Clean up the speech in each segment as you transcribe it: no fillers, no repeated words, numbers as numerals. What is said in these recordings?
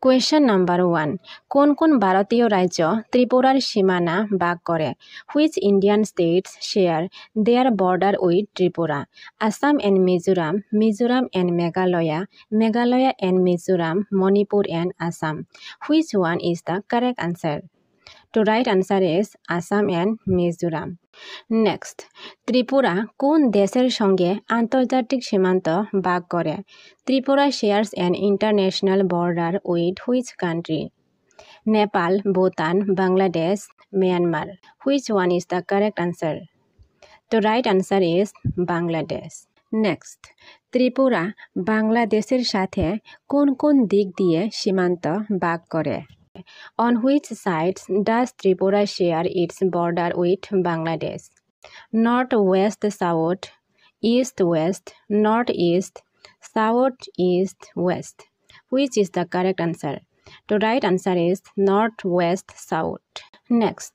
Question number 1. কোন কোন ভারতীয় রাজ্য ত্রিপুরার সীমানা ভাগ করে? Which Indian states share their border with Tripura? Assam and Mizoram, Mizoram and Meghalaya, Meghalaya and Mizoram, Manipur and Assam. Which one is the correct answer? The right answer is Assam and Mizoram. Next, Tripura কোন দেশের সঙ্গে আন্তর্জাতিক সীমান্ত ভাগ করে? Tripura shares an international border with which country? Nepal, Bhutan, Bangladesh, Myanmar. Which one is the correct answer? The right answer is Bangladesh. Next, Tripura বাংলাদেশের সাথে কোন কোন দিক দিয়ে সীমান্ত ভাগ করে? On which sides does Tripura share its border with Bangladesh? North, west, south, east, west, northeast, south, east, west. Which is the correct answer? The right answer is north, west, south. Next,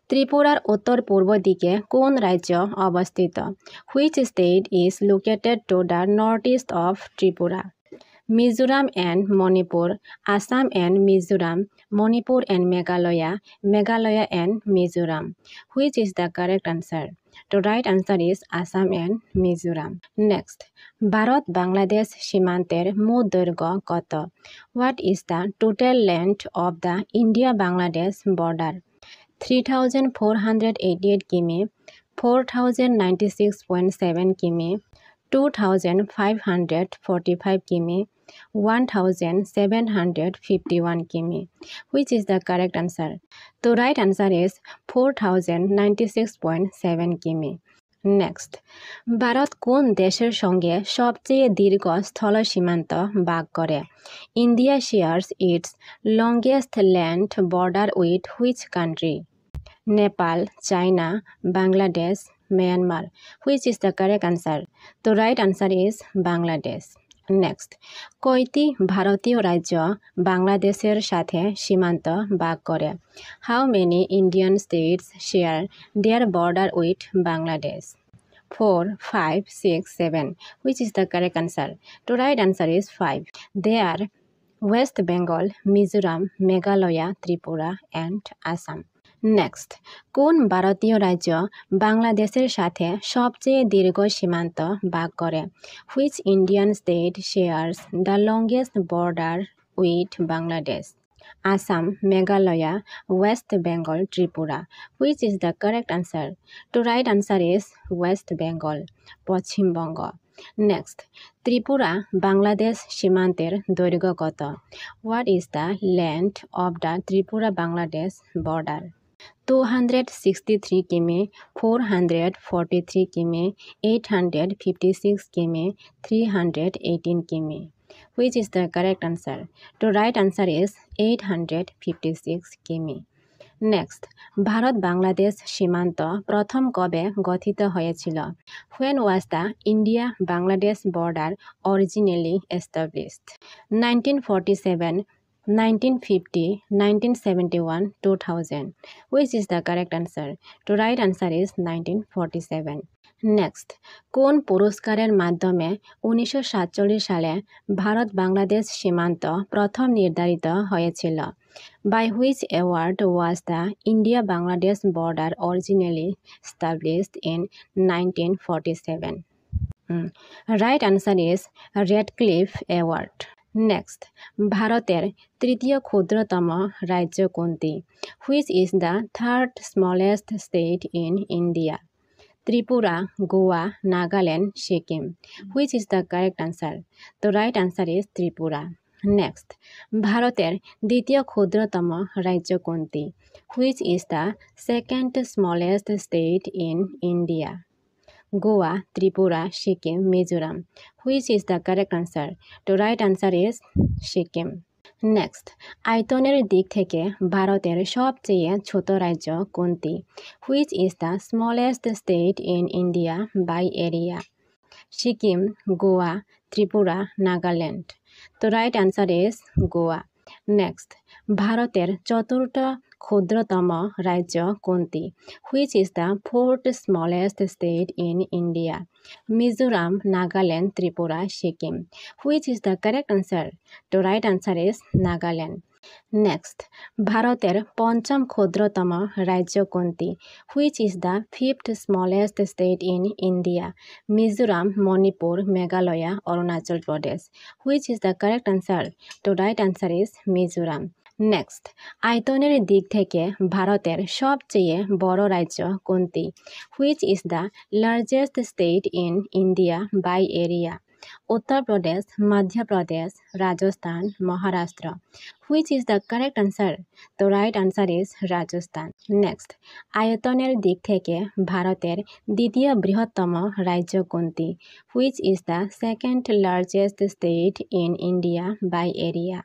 ত্রিপুরার উত্তর পূর্ব দিকে কোন রাজ্য অবস্থিত? Which state is located to the northeast of Tripura? Mizoram and Manipur, Assam and Mizoram, Manipur and Meghalaya, Meghalaya and Mizoram. Which is the correct answer? The right answer is Assam and Mizoram. Next, Bharat Bangladesh সীমান্তের মোট দৈর্ঘ্য কত? What is the total length of the India-Bangladesh border? 3,488 km, 4,096.7 km, 2,545 km, 1,751 km. Which is the correct answer? The right answer is 4,096.7 km. Next, Bharat কোন দেশের সঙ্গে সবচেয়ে দীর্ঘ স্থল সীমান্ত ভাগ করে? India shares its longest land border with which country? Nepal, China, Bangladesh, Myanmar. Which is the correct answer? The right answer is Bangladesh. Next, কয়টি ভারতীয় রাজ্য বাংলাদেশের সাথে সীমান্ত ভাগ করে? How many Indian states share their border with Bangladesh? 4, 5, 6, 7. Which is the correct answer? The right answer is 5. They are West Bengal, Mizoram, Meghalaya, Tripura and Assam. Next, কোন ভারতীয় রাজ্য বাংলাদেশের সাথে সবচেয়ে দীর্ঘ সীমান্ত ভাগ করে? Which Indian state shares the longest border with Bangladesh? Assam, Meghalaya, West Bengal, Tripura. Which is the correct answer? The right answer is West Bengal, Paschimbanga. Next, Tripura Bangladesh সীমান্তের দৈর্ঘ্য কত? What is the length of the Tripura Bangladesh border? 263 km, 443 km, 856 km, 318 km. Which is the correct answer? The right answer is 856 km. Next, Bharat Bangladesh সীমান্ত প্রথম কবে গঠিত হয়েছিল? When was the India-Bangladesh border originally established? 1947, 1950, 1971, 2000. Which is the correct answer? The right answer is 1947. Next, কোন পুরস্কারের মাধ্যমে 1947 সালে ভারত বাংলাদেশ সীমান্ত প্রথম নির্ধারিত হয়েছিল? By which award was the India-Bangladesh border originally established in 1947? Right answer is Radcliffe Award. Next, ভারতের তৃতীয় ক্ষুদ্রতম রাজ্য কোনটি? Which is the third smallest state in India? Tripura, Goa, Nagaland, Sikkim. Which is the correct answer? The right answer is Tripura. Next, ভারতের দ্বিতীয় ক্ষুদ্রতম রাজ্য কোনটি? Which is the second smallest state in India? Goa, Tripura, Sikkim, Mizoram. Which is the correct answer? The right answer is Sikkim. Next, আয়তনের দিক থেকে ভারতের সবচেয়ে ছোট রাজ্য কোনটি? Which is the smallest state in India by area? Sikkim, Goa, Tripura, Nagaland. The right answer is Goa. Next, ভারতের চতুর্থ ক্ষুদ্রতম রাজ্য কোনটি? Which is the fourth smallest state in India? Mizoram, Nagaland, Tripura, Sikkim. Which is the correct answer? তো right answer is Nagaland. Next, ভারতের পঞ্চম ক্ষুদ্রতম রাজ্য কোনটি? Which is the fifth smallest state in India? Mizoram, Manipur, Meghalaya, Arunachal Pradesh. Which is the correct answer? তো right answer is Mizoram. Next, আয়তনের দিক থেকে ভারতের সবচেয়ে বড় রাজ্য কোনটি? Which is the largest state in India by area? Uttar Pradesh, Madhya Pradesh, Rajasthan, Maharashtra. Which is the correct answer? তো right answer is Rajasthan. Next, আয়তনের দিক থেকে ভারতের দ্বিতীয় বৃহত্তম রাজ্য কোনটি? Which is the second largest state in India by area?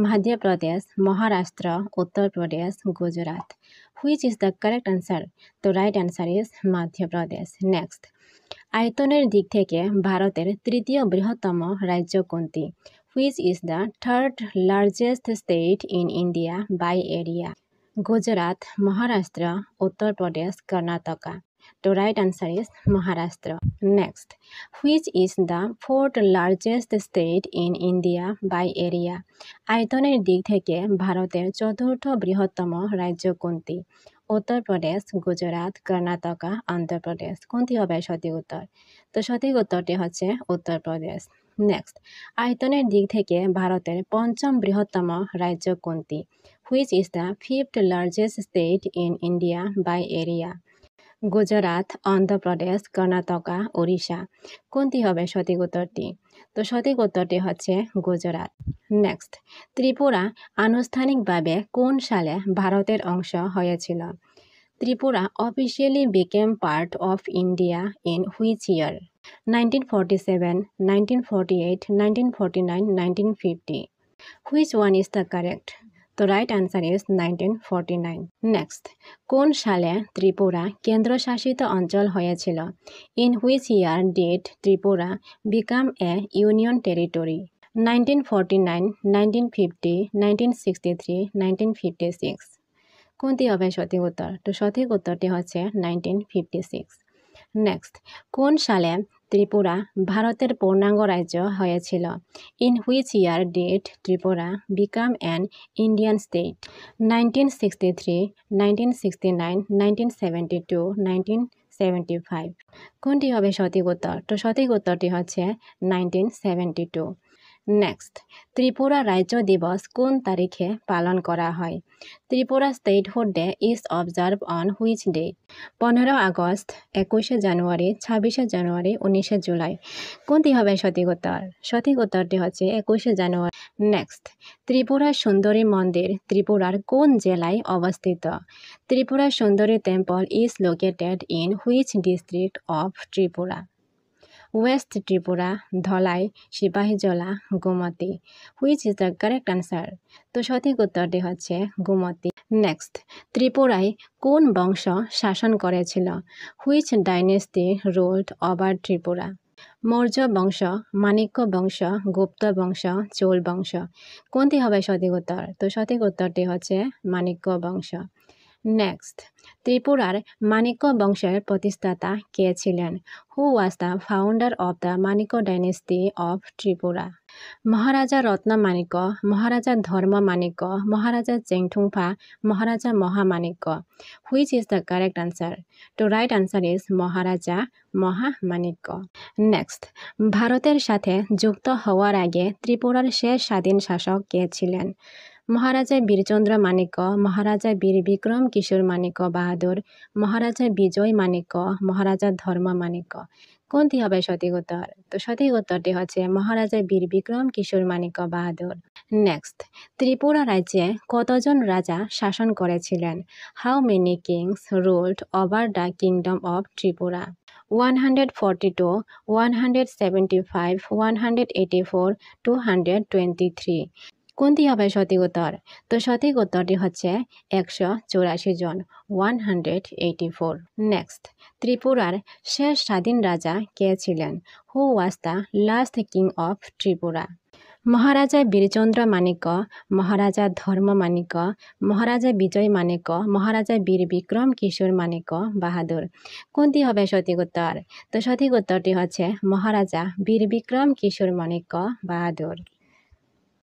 Madhya Pradesh, Maharashtra, Uttar Pradesh, Gujarat. Which is the correct answer? তো right answer is Madhya Pradesh. Next, আয়তনের দিক থেকে ভারতের তৃতীয় বৃহত্তম রাজ্য কোনটি? Which is the third largest state in India by area? Gujarat, Maharashtra, Uttar Pradesh, Karnataka. তো right answer is Maharashtra. Next, which is the fourth largest state in India by area? আয়তনের দিক থেকে ভারতের চতুর্থ বৃহত্তম রাজ্য কোনটি? উত্তর প্রদেশ, গুজরাট, কর্ণাটকা, অন্ধ্রপ্রদেশ। কোনটি হবে সঠিক উত্তর? তো সঠিক উত্তরটি হচ্ছে উত্তর প্রদেশ। নেক্সট, আয়তনের দিক থেকে ভারতের পঞ্চম বৃহত্তম রাজ্য কোনটি? Which is the fifth largest state in India by area? Gujarat, Andhra Pradesh, Karnataka, Odisha. কোনটি হবে সঠিক উত্তরটি? তো সঠিক উত্তরটি হচ্ছে গুজরাট। নেক্সট, ত্রিপুরা আনুষ্ঠানিকভাবে কোন সালে ভারতের অংশ হয়েছিল? Tripura officially became part of India in which year? 1947, 1948, 1949, 1950. Which one is the correct? The right answer is 1949. Next, কোন সালে ত্রিপুরা কেন্দ্রশাসিত অঞ্চল হয়েছিল? In which year did Tripura become a union territory? 1949, 1950, 1963, 1956. কোনটি হবে সঠিক উত্তর? তো সঠিক উত্তরটি হচ্ছে 1956। নেক্সট, কোন সালে ত্রিপুরা ভারতের পূর্ণাঙ্গ রাজ্য হয়েছিল? In which year did Tripura become an Indian state? 1963, 1969, 1972, 1975। কোনটি হবে সঠিক উত্তর? তো সঠিক উত্তরটি হচ্ছে 1972। নেক্সট, ত্রিপুরা রাজ্য দিবস কোন তারিখে পালন করা হয়? Tripura statehood day is observe on which day? 15 আগস্ট, 21শে জানুয়ারি, 26শে জানুয়ারি, 19শে জুলাই। কোনটি হবে সঠিক উত্তর? সঠিক উত্তরটি হচ্ছে 21শে জানুয়ারি। নেক্সট, ত্রিপুরা সুন্দরী মন্দির ত্রিপুরার কোন জেলায় অবস্থিত? Tripura Sundari temple is located in which district of Tripura? West Tripura, Dhalai, Sepahijala, Gomati. Which is the correct answer? তো সঠিক উত্তরটি হচ্ছে গোমতী। নেক্সট, ত্রিপুরায় কোন বংশ শাসন করেছিল? Which dynasty ruled over Tripura? Maurya বংশ, মাণিক্য বংশ, গুপ্ত বংশ, চোল বংশ। কোনটি হবে সঠিক উত্তর? তো সঠিক উত্তরটি হচ্ছে মাণিক্য বংশ। নেক্সট, ত্রিপুরার মাণিক্য বংশের প্রতিষ্ঠাতা কে ছিলেন? Who was the founder of the Manikya dynasty of Tripura? Maharaja Ratnamanikya, Maharaja Dharmamanikya, Maharaja Chengthungfa, Maharaja Mahamanikya. Which is the correct answer? তো right answer is Maharaja Mahamanikya. Next, ভারতের সাথে যুক্ত হওয়ার আগে ত্রিপুরার শেষ স্বাধীন শাসক কে ছিলেন? মহারাজা বীরচন্দ্র মাণিক্য, মহারাজা বীর বিক্রম কিশোর মাণিক্য বাহাদুর, মহারাজা বিজয় মাণিক্য, মহারাজা ধর্ম মাণিক্য। কোনটি হবে সঠিক উত্তর? তো সঠিক উত্তরটি হচ্ছে মহারাজা বীর বিক্রম কিশোর মাণিক্য বাহাদুর। নেক্সট, ত্রিপুরা রাজ্যে কতজন রাজা শাসন করেছিলেন? How many kings ruled over the kingdom of Tripura? 142, 175, 184, 223। কোনটি হবে সঠিক উত্তর? তো সঠিক উত্তরটি হচ্ছে 184 জন, 184। নেক্সট, ত্রিপুরার শেষ স্বাধীন রাজা কে ছিলেন? Who was the last king of Tripura? Maharaja Birchandra Manikya, Maharaja Dharma Manikya, মহারাজা বিজয় মানিক্য, মহারাজা বীর বিক্রম কিশোর মানিক্য বাহাদুর। কোনটি হবে সঠিক উত্তর? তো সঠিক উত্তরটি হচ্ছে মহারাজা বীর বিক্রম কিশোর মানিক্য বাহাদুর।